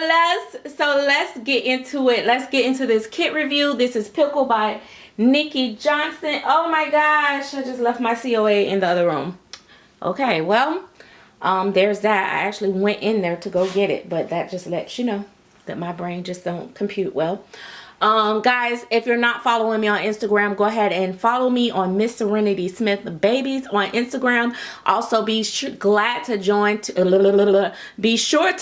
let's get into it. Let's get into this kit review. This is Pickle by Nikki Johnston. Oh my gosh, I just left my COA in the other room. Okay, well, there's that. I actually went in there to go get it, but that just lets you know that my brain just don't compute well. Guys, if you're not following me on Instagram, go ahead and follow me on Miss Serenity Smith Babies on Instagram. Also, be glad to join. Be sure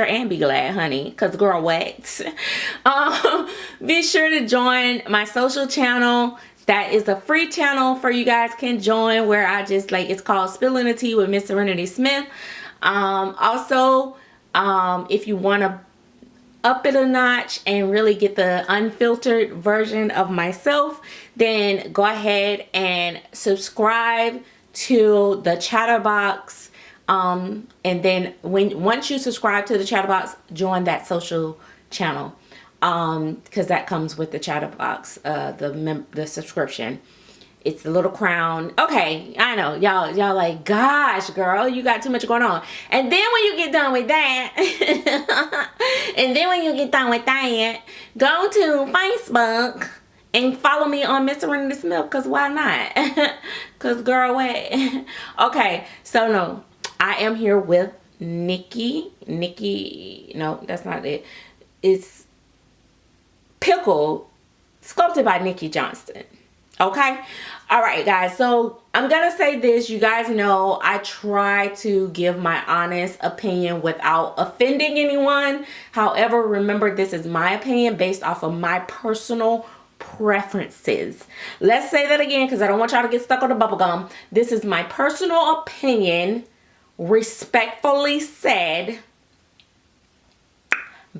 and be glad, honey, cause girl, what? Be sure to join my social channel. That is a free channel for you guys can join, where I just it's called Spilling the Tea with Miss Serenity Smith. Also, if you want to up it a notch and really get the unfiltered version of myself, then go ahead and subscribe to the chatterbox, and then once you subscribe to the chatterbox, join that social channel, because that comes with the chatterbox, the subscription. It's the little crown. Okay, I know y'all like, gosh girl, you got too much going on. And then when you get done with that go to Facebook and follow me on Miss Serenity Smith, because why not? Because girl, what? Okay, so no, I am here with Nikki, no, that's not it. It's Pickle, sculpted by Nikki Johnston. Okay, all right guys, so I'm gonna say this. You guys know I try to give my honest opinion without offending anyone. However, remember, this is my opinion based off of my personal preferences. Let's say that again, because I don't want y'all to get stuck on the bubble gum. This is my personal opinion, respectfully said,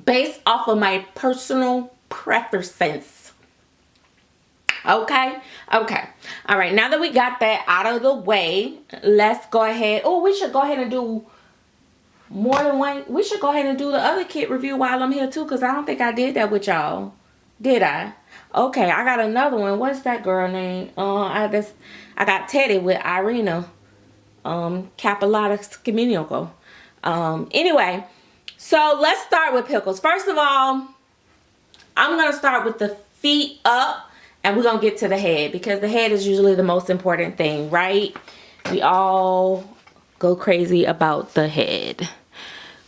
based off of my personal preferences. Okay, all right, now that we got that out of the way, let's go ahead. Oh, we should go ahead and do more than one. We should go ahead and do the other kit review while I'm here too, because I don't think I did that with y'all, did I? Okay, I got another one. What's that girl name? I got Teddy with Irina, Capilata Scaminico. Anyway, so let's start with Pickles. First of all, I'm gonna start with the feet up, and we're gonna get to the head, because the head is usually the most important thing, right? We all go crazy about the head.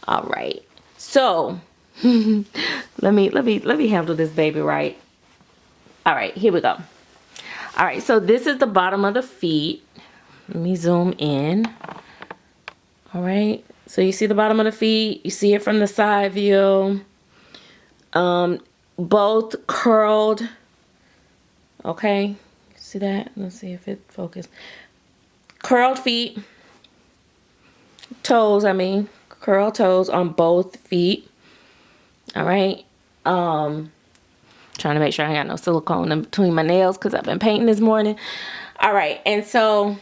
All right, so let me handle this baby right. All right, here we go. All right, so this is the bottom of the feet. Let me zoom in. All right, so you see the bottom of the feet, you see it from the side view. Both curled. Okay, see that? Let's see if it focused. Curled feet, toes, curled toes on both feet. All right, trying to make sure I ain't got no silicone in between my nails, because I've been painting this morning. All right, and so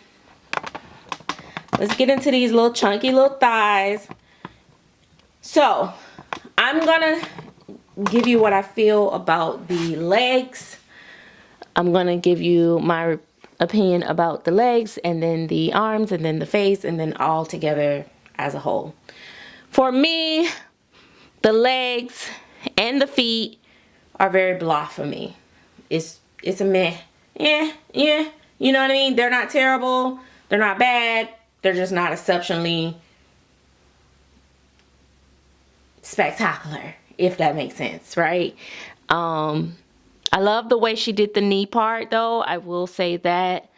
let's get into these little chunky little thighs. So I'm gonna give you what I feel about the legs. I'm gonna give you my opinion about the legs, and then the arms, and then the face, and then all together as a whole. For me, the legs and the feet are very blah for me. It's a meh. Yeah, you know what I mean? They're not terrible, they're not bad, they're just not exceptionally spectacular, if that makes sense, right? I love the way she did the knee part, though. I will say that.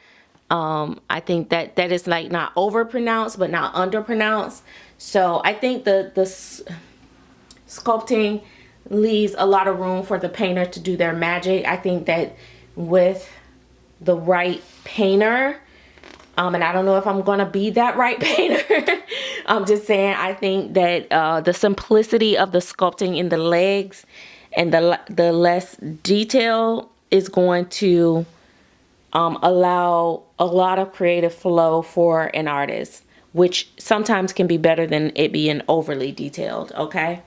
I think that is like not overpronounced, but not underpronounced. So I think the sculpting leaves a lot of room for the painter to do their magic. I think that with the right painter, and I don't know if I'm gonna be that right painter. I'm just saying, I think that the simplicity of the sculpting in the legs and the less detail is going to allow a lot of creative flow for an artist, which sometimes can be better than it being overly detailed. Okay,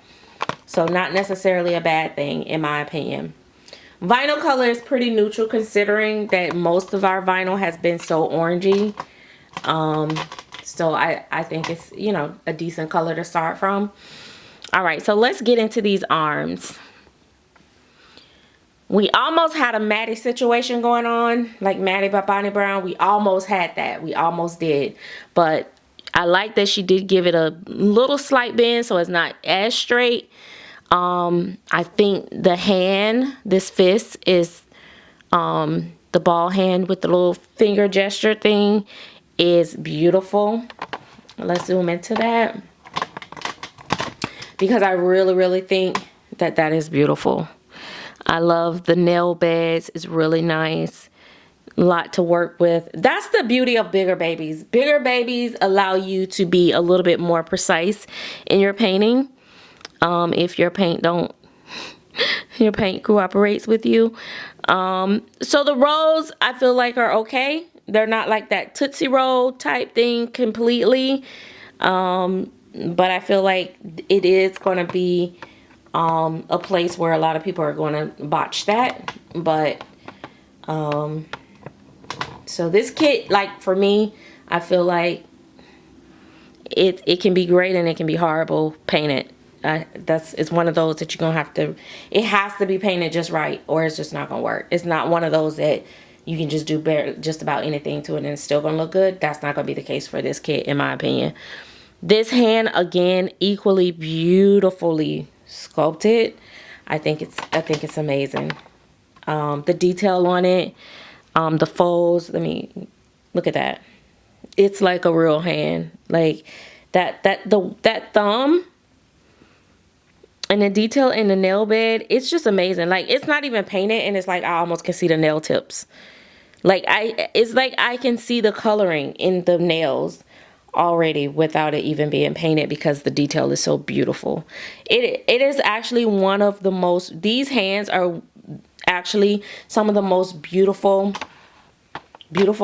so not necessarily a bad thing in my opinion. Vinyl color is pretty neutral, considering that most of our vinyl has been so orangey. So I think it's, you know, a decent color to start from. All right, so let's get into these arms. We almost had a Maddie situation going on, like Maddie by Bonnie Brown. We almost had that. We almost did. But I like that she did give it a little slight bend so it's not as straight. I think the hand, this fist is the ball hand with the little finger gesture thing is beautiful. Let's zoom into that. Because I really, really think that that is beautiful. I love the nail beds. It's really nice. A lot to work with. That's the beauty of bigger babies. Bigger babies allow you to be a little bit more precise in your painting. If your paint cooperates with you. So the rolls I feel like are okay. They're not like that Tootsie Roll type thing completely. But I feel like it is going to be a place where a lot of people are going to botch that. But so this kit, like for me, I feel like it can be great and it can be horrible painted. It's one of those that you're gonna have to, it has to be painted just right or it's just not gonna work. It's not one of those that you can just do just about anything to it and it's still gonna look good. That's not gonna be the case for this kit, in my opinion. This hand, again, equally beautifully sculpted. I think it's amazing. The detail on it, the folds. Let me look at that. It's like a real hand. Like that thumb and the detail in the nail bed. It's just amazing. Like it's not even painted, and it's like I almost can see the nail tips. Like it's like I can see the coloring in the nails already without it even being painted because the detail is so beautiful. It is actually one of the most, these hands are actually some of the most beautiful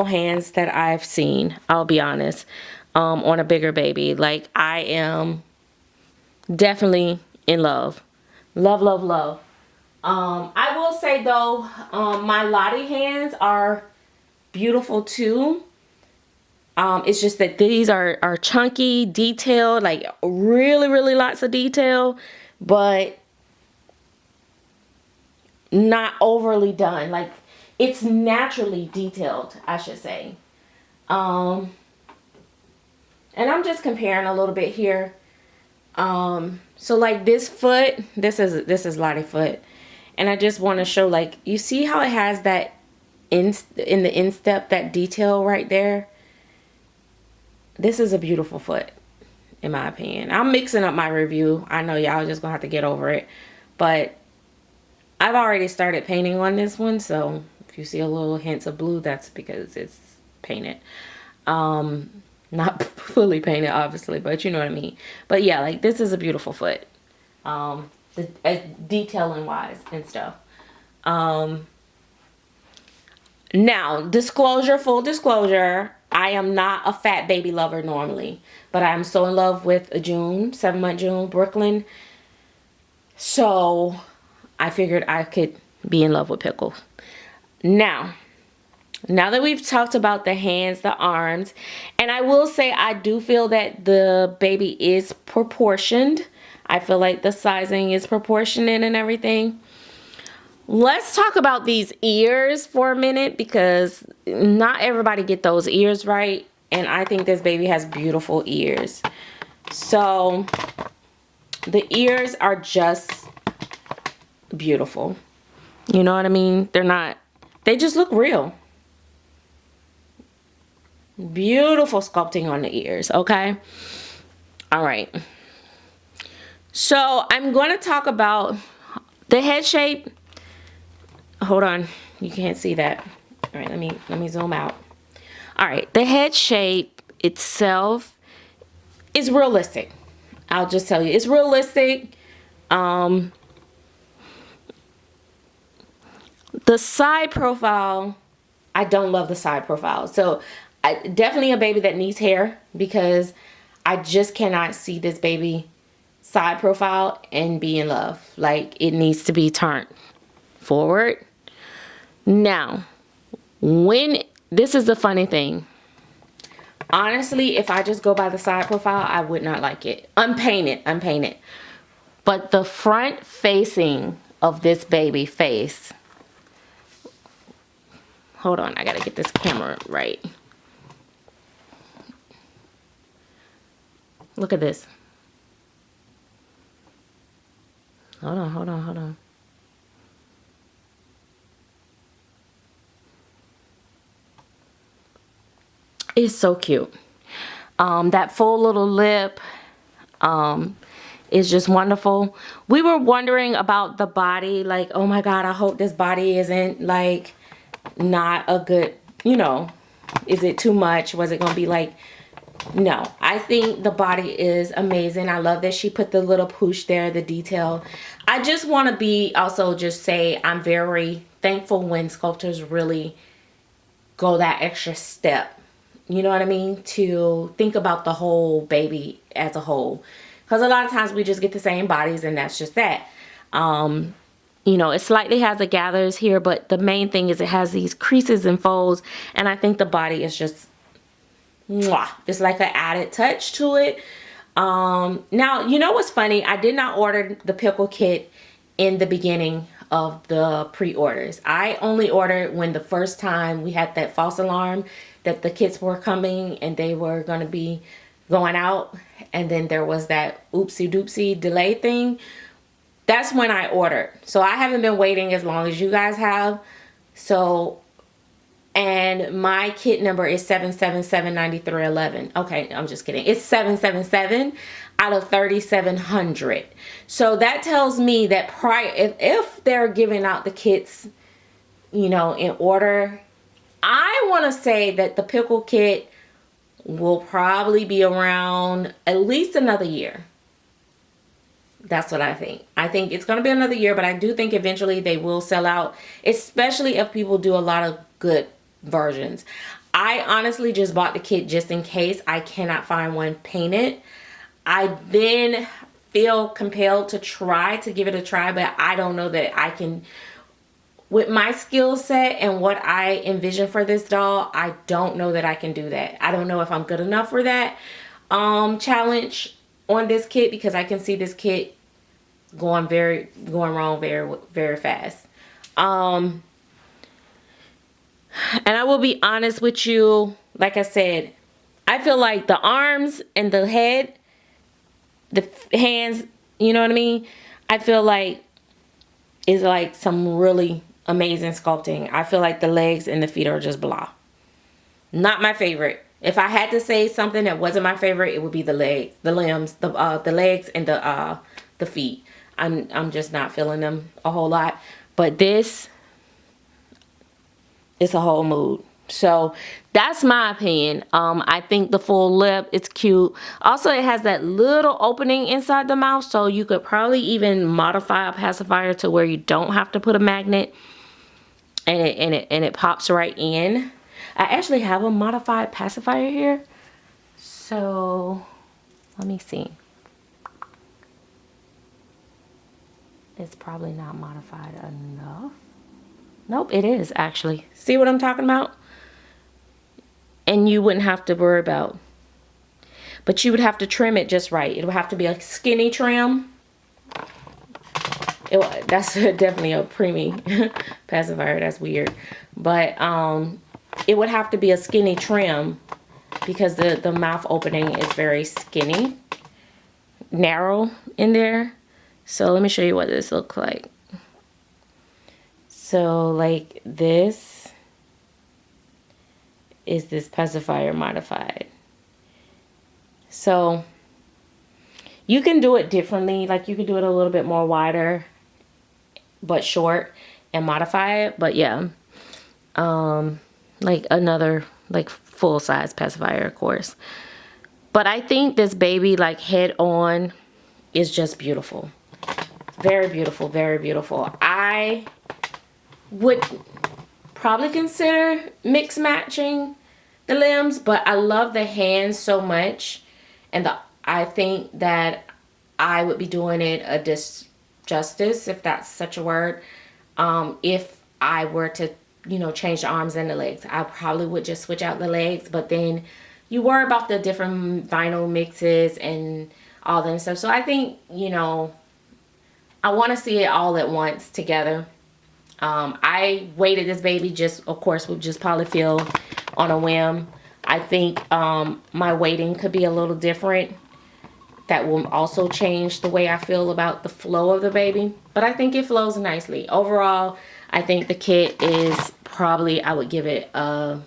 hands that I've seen, I'll be honest, on a bigger baby. Like I am definitely in love. Love. I will say though, my Lottie hands are beautiful too. It's just that these are chunky, detailed, like really lots of detail, but not overly done. Like it's naturally detailed, I should say. And I'm just comparing a little bit here. So like this foot, this is Lottie foot, and I just want to show, like, you see how it has that in the instep, that detail right there. This is a beautiful foot, in my opinion. I'm mixing up my review. I know y'all just gonna have to get over it, but I've already started painting on this one, so if you see a little hints of blue, that's because it's painted. Not fully painted, obviously, but you know what I mean. But yeah, like this is a beautiful foot, detailing wise and stuff. Now, full disclosure, I am not a fat baby lover normally, but I'm so in love with a 7-month June, Brooklyn. So I figured I could be in love with Pickle. Now that we've talked about the hands, the arms, and I will say I do feel that the baby is proportioned. I feel like the sizing is proportionate and everything. Let's talk about these ears for a minute, because not everybody get those ears right, and I think this baby has beautiful ears. So the ears are just beautiful. You know what I mean? They just look real. Beautiful sculpting on the ears, okay? All right. So I'm going to talk about the head shape. Hold on, you can't see that. All right, let me zoom out. All right, the head shape itself is realistic. I'll just tell you, it's realistic. The side profile, I don't love the side profile. So definitely a baby that needs hair, because I just cannot see this baby side profile and be in love. Like it needs to be turned forward. Now, this is the funny thing. Honestly, if I just go by the side profile, I would not like it. Unpainted. But the front facing of this baby face, hold on, I gotta get this camera right. Look at this. Hold on, hold on, hold on. It's so cute. That full little lip is just wonderful. We were wondering about the body, like, oh my God, I hope this body isn't like not a good, you know, is it too much? Was it gonna be like, no, I think the body is amazing. I love that she put the little pooch there, the detail. I just want to be also just say I'm very thankful when sculptors really go that extra step. You know what I mean? To think about the whole baby as a whole. Because a lot of times we just get the same bodies and that's just that. You know, it slightly has the gathers here, but the main thing is it has these creases and folds. And I think the body is just, mwah, it's like an added touch to it. Now, you know what's funny? I did not order the Pickle kit in the beginning of the pre-orders. I only ordered when the first time we had that false alarm that the kits were coming and they were going to be going out, and then there was that oopsie doopsie delay thing. That's when I ordered. So I haven't been waiting as long as you guys have. So, and my kit number is 7779311. Okay, I'm just kidding. It's 777 out of 3700. So that tells me that prior, if they're giving out the kits, you know, in order, I want to say that the Pickle kit will probably be around at least another year. That's what I think. I think it's going to be another year, but I do think eventually they will sell out, especially if people do a lot of good versions. I honestly just bought the kit just in case I cannot find one painted. I then feel compelled to try to give it a try, but I don't know that I can, with my skill set and what I envision for this doll, I don't know that I can do that. I don't know if I'm good enough for that challenge on this kit, because I can see this kit going wrong very fast. And I will be honest with you, like I said, I feel like the arms and the head, the hands, you know what I mean? I feel like is like some really amazing sculpting. I feel like the legs and the feet are just blah. Not my favorite. If I had to say something that wasn't my favorite, it would be the legs, the limbs, the legs and the feet. I'm just not feeling them a whole lot. But this, it's a whole mood. So that's my opinion. I think the full lip, it's cute. Also, it has that little opening inside the mouth, so you could probably even modify a pacifier to where you don't have to put a magnet, and it pops right in. I actually have a modified pacifier here, so let me see. It's probably not modified enough. Nope, it is actually. See what I'm talking about? And you wouldn't have to worry about, but you would have to trim it just right. It would have to be a skinny trim. That's definitely a preemie pacifier. That's weird. But it would have to be a skinny trim because the mouth opening is very skinny, narrow in there. So let me show you what this looks like. So like this is this pacifier modified. So you can do it differently. Like you can do it a little bit more wider but short and modify it. But yeah, like another like full size pacifier, of course. But I think this baby like head on is just beautiful. Very beautiful, very beautiful. I would probably consider mix matching the limbs, but I love the hands so much, and I think that I would be doing it a disjustice, if that's such a word, if I were to, you know, change the arms and the legs. I probably would just switch out the legs, but then you worry about the different vinyl mixes and all that stuff. So I think, you know, I want to see it all at once together. I weighted this baby just, of course, with just polyfill on a whim. I think my weighting could be a little different. That will also change the way I feel about the flow of the baby. But I think it flows nicely. Overall, I think the kit is probably, I would give it out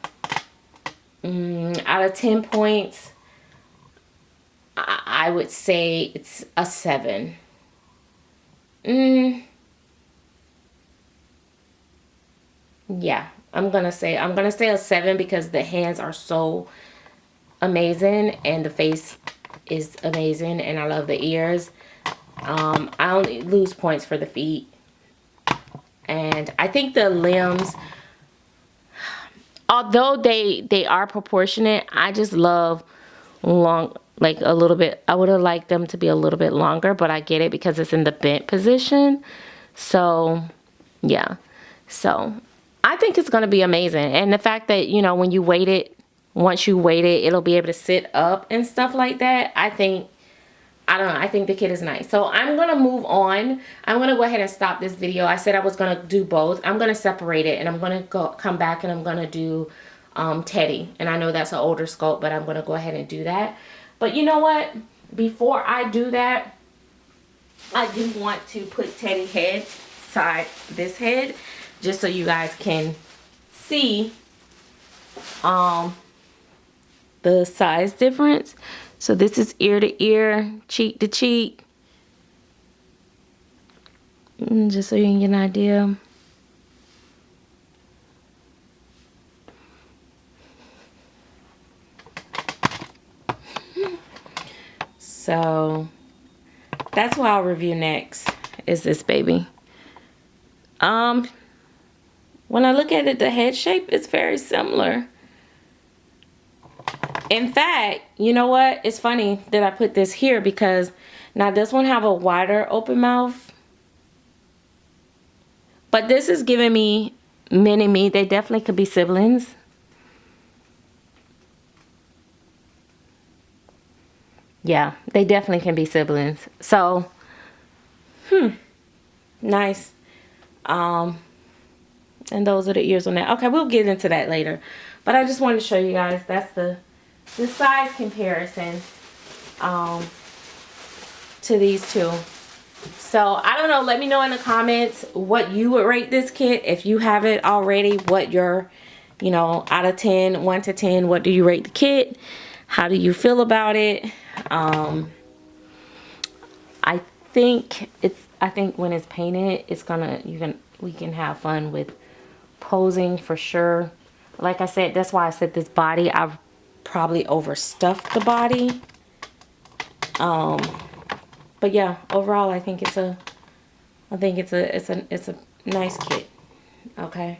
of 10 points, I would say it's a 7. Yeah, I'm gonna say a 7 because the hands are so amazing and the face is amazing and I love the ears. I only lose points for the feet, and I think the limbs, although they are proportionate, I just love long, like a little bit. I would have liked them to be a little bit longer, but I get it because it's in the bent position. So yeah, so I think it's going to be amazing. And the fact that, you know, when you weight it, once you weight it, it'll be able to sit up and stuff like that. I think, I don't know, I think the kit is nice. So I'm going to move on. I'm going to go ahead and stop this video. I said I was going to do both. I'm going to separate it, and I'm going to come back and I'm going to do Teddy. And I know that's an older sculpt, but I'm going to go ahead and do that. But you know what? Before I do that, I do want to put Teddy head side this head, just so you guys can see the size difference. So this is ear to ear, cheek to cheek. Just so you can get an idea. So that's what I'll review next, is this baby. When I look at it, the head shape is very similar. In fact, you know what? It's funny that I put this here because now this one have a wider open mouth. But this is giving me mini-me. They definitely could be siblings. Yeah, they definitely can be siblings. So, nice. And those are the ears on that. Okay, we'll get into that later. But I just wanted to show you guys, that's the size comparison to these two. So I don't know, let me know in the comments what you would rate this kit. If you have it already, what your, you know, out of 10, 1 to 10, what do you rate the kit? How do you feel about it? I think when it's painted, it's gonna, we can have fun with posing for sure. Like I said, that's why I said this body, I've probably overstuffed the body. But yeah, overall I think it's a nice kit. Okay.